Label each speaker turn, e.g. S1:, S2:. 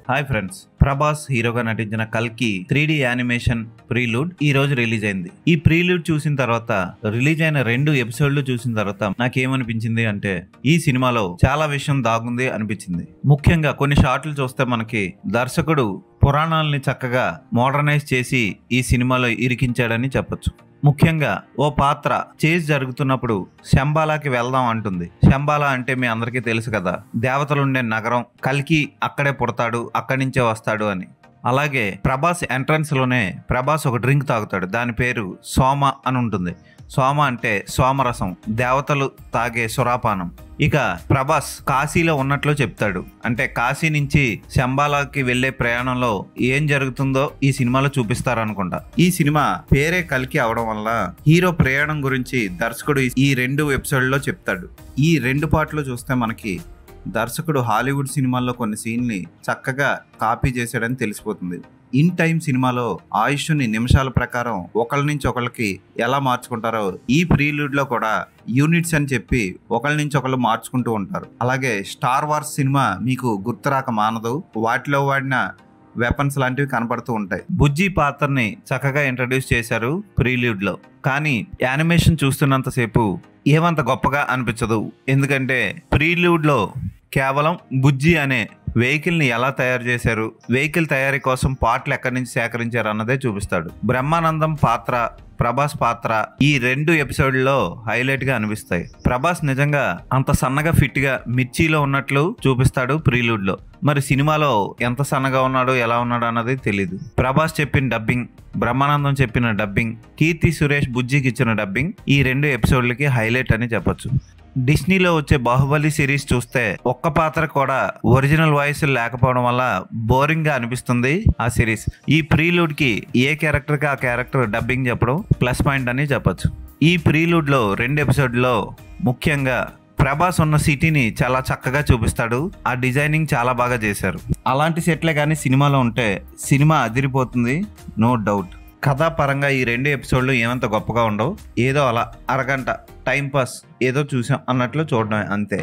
S1: Hi friends, Prabhas హీరోగా నటించిన కల్కి 3D యానిమేషన్ ప్రీలూడ్ ఈ రోజు రిలీజ్ అయింది. ఈ ప్రీలూడ్ చూసిన తర్వాత, రిలీజ్ అయిన 2 ఎపిసోడ్లు చూసిన తర్వాత నాకేమనిపించింది అంటే ఈ సినిమాలో చాలా విషయం దాగుంది అనిపించింది. ముఖ్యంగా కొన్ని షాట్లు చూస్తే మనకి దర్శకుడు పురాణాలని చక్కగా మోడర్నైజ్ చేసి ఈ సినిమాలో ఇరికించాడని చెప్పొచ్చు. ముఖ్యంగా ఓ పాత్ర చేజ్ జరుగుతున్నప్పుడు శంబాలాకి వెళ్దాం అంటుంది. శంబాలా అంటే మీ అందరికీ తెలుసు కదా, దేవతలుండే నగరం. కల్కి అక్కడే పుడతాడు, అక్కడి నుంచే వస్తాడు అని. అలాగే ప్రభాస్ ఎంట్రన్స్ లోనే ప్రభాస్ ఒక డ్రింక్ తాగుతాడు, దాని పేరు సోమ అని ఉంటుంది. సోమ అంటే సోమరసం, దేవతలు తాగే సురాపానం. ఇక ప్రభాస్ కాశీలో ఉన్నట్లు చెప్తాడు. అంటే కాశీ నుంచి శంబాలాకి వెళ్లే ప్రయాణంలో ఏం జరుగుతుందో ఈ సినిమాలో చూపిస్తారు అనుకుంటా. ఈ సినిమా పేరే కల్కి అవడం వల్ల హీరో ప్రయాణం గురించి దర్శకుడు ఈ 2 ఎపిసోడ్లో చెప్తాడు. ఈ 2 పార్ట్లు చూస్తే మనకి దర్శకుడు హాలీవుడ్ సినిమాల్లో కొన్ని సీన్ని చక్కగా కాపీ చేశాడని తెలిసిపోతుంది. ఇన్ టైం సినిమాలో ఆయుష్ని నిమిషాల ప్రకారం ఒకళ్ళ నుంచి ఒకళ్ళకి ఎలా మార్చుకుంటారో ఈ ప్రీలూడ్ లో కూడా యూనిట్స్ అని చెప్పి ఒకళ్ళ నుంచి ఒకళ్ళు మార్చుకుంటూ ఉంటారు. అలాగే స్టార్ వార్స్ సినిమా మీకు గుర్తురాక మానదు, వాటిలో వాడిన వెపన్స్ లాంటివి కనపడుతూ ఉంటాయి. బుజ్జి పాత్రని చక్కగా ఇంట్రడ్యూస్ చేశారు ప్రీలూడ్ లో, కానీ యానిమేషన్ చూస్తున్నంతసేపు ఏమంత గొప్పగా అనిపించదు. ఎందుకంటే ప్రీలూడ్ లో కేవలం బుజ్జి అనే వెహికల్ ని ఎలా తయారు చేశారు, వెహికల్ తయారీ కోసం పార్ట్లు ఎక్కడి నుంచి సేకరించారు అన్నదే చూపిస్తాడు. బ్రహ్మానందం పాత్ర, ప్రభాస్ పాత్ర ఈ 2 ఎపిసోడ్లో హైలైట్ గా అనిపిస్తాయి. ప్రభాస్ నిజంగా అంత సన్నగా ఫిట్ గా మిర్చిలో ఉన్నట్లు చూపిస్తాడు ప్రీలూడ్ లో. మరి సినిమాలో ఎంత సన్నగా ఉన్నాడో ఎలా ఉన్నాడో అన్నది తెలీదు. ప్రభాస్ చెప్పిన డబ్బింగ్, బ్రహ్మానందం చెప్పిన డబ్బింగ్, కీర్తి సురేష్ బుజ్జికి ఇచ్చిన డబ్బింగ్ ఈ 2 ఎపిసోడ్లకి హైలైట్ అని చెప్పొచ్చు. డిస్నీలో వచ్చే బాహుబలి సిరీస్ చూస్తే ఒక్క పాత్ర కూడా ఒరిజినల్ వాయిస్ లేకపోవడం వల్ల బోరింగ్ గా అనిపిస్తుంది ఆ సిరీస్. ఈ ప్రీలూడ్ కి ఏ క్యారెక్టర్ కి ఆ క్యారెక్టర్ డబ్బింగ్ చెప్పడం ప్లస్ పాయింట్ అని చెప్పొచ్చు. ఈ ప్రీలూడ్ లో 2 ఎపిసోడ్లో ముఖ్యంగా ప్రభాస్ ఉన్న సిటీని చాలా చక్కగా చూపిస్తాడు. ఆ డిజైనింగ్ చాలా బాగా చేశారు. అలాంటి సెట్లే కానీ సినిమాలో ఉంటే సినిమా అదిరిపోతుంది, నో డౌట్. కథాపరంగా ఈ 2 ఎపిసోడ్లు ఏమంత గొప్పగా ఉండవు, ఏదో అలా అరగంట టైం పాస్ ఏదో చూసాం అన్నట్లు చూడడం అంతే.